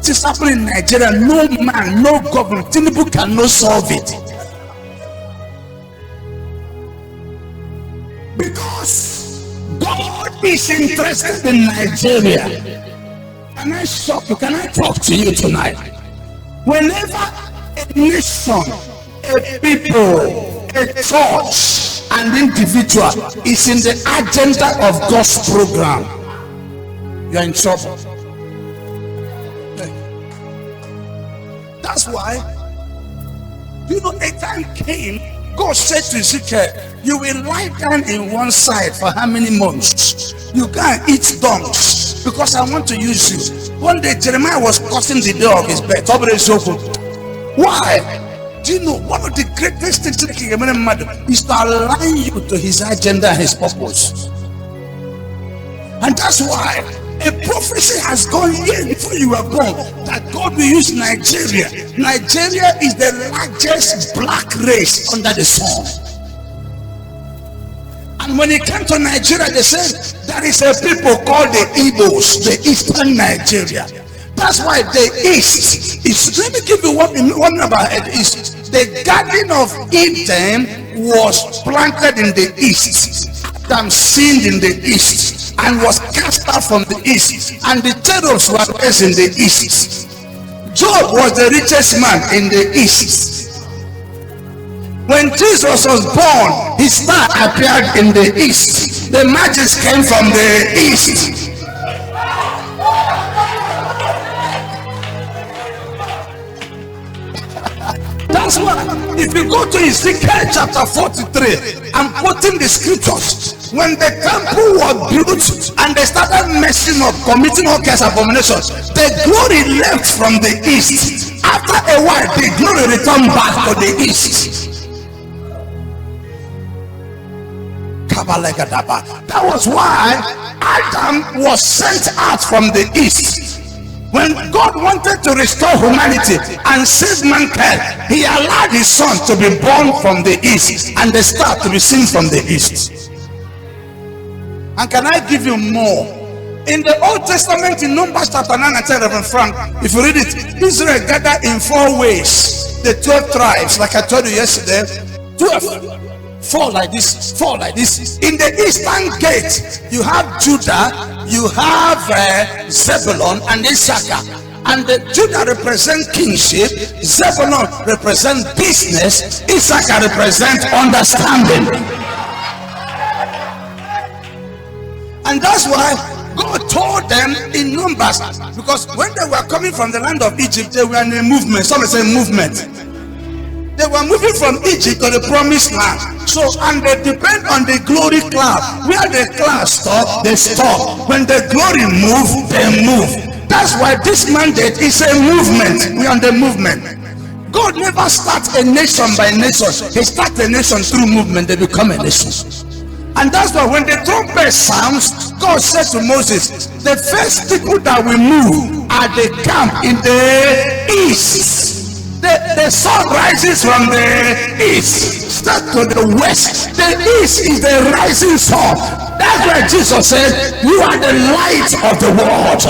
What is happening in Nigeria, no man, no government, Tinubu cannot solve it. Because God is interested in Nigeria. Can I shock you? Can I talk to you tonight? Whenever a nation, a people, a church, an individual is in the agenda of God's program, you are in trouble. That's why, a time came, God said to Ezekiel, you will lie down in one side for how many months? You can't eat donks because I want to use you. One day Jeremiah was cursing the day of his birth. Why? Do you know one of the greatest things is to align you to his agenda and his purpose? And that's why a prophecy has gone here before you were born that God will use Nigeria. Nigeria is the largest black race under the sun. And when it came to Nigeria, they said there is a people called the Igbos, the Eastern Nigeria. That's why the East is, let me give you one about it, is the Garden of Eden was planted in the East. Adam sinned in the East and was cast out from the East, and the cherubs were raised in the East. Job was the richest man in the East. When Jesus was born, his star appeared in the East. The magic came from the East. That's why if you go to Ezekiel chapter 43 and put in the scriptures, when the temple was built and they started messing up, committing all kinds of abominations, the glory left from the East. After a while, the glory returned back to the East. That was why Adam was sent out from the East. When God wanted to restore humanity and save mankind, he allowed his son to be born from the East and the star to be seen from the East. And can I give you more? In the Old Testament, in Numbers chapter 9 and 10, Reverend Frank, if you read it, Israel gathered in 4 ways. The 12 tribes, like I told you yesterday, 12. 4 like this, 4 like this. In the eastern gate, you have Judah, you have Zebulun and Issachar. And the Judah represent kingship, Zebulun represent business, Issachar represent understanding. And that's why God told them in Numbers, because when they were coming from the land of Egypt, they were in a movement. Some say movement. They were moving from Egypt to the promised land. So, and they depend on the glory cloud. Where the cloud stop, they stop. When the glory move, they move. That's why this mandate is a movement. We are on the movement. God never starts a nation by nation. He starts a nation through movement. They become a nation. And that's why when the trumpet sounds, God said to Moses, the first people that will move are the camp in the east. The sun rises from the east, start to the west. The east is the rising sun. That's why Jesus said, you are the light of the world.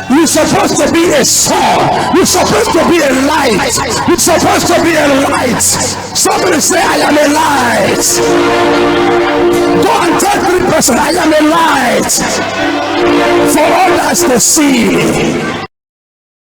You're supposed to be a sun. You're supposed to be a light. You're supposed to be a light. Somebody say, I am a light. Go and tell 3 persons, I am a light for others to see.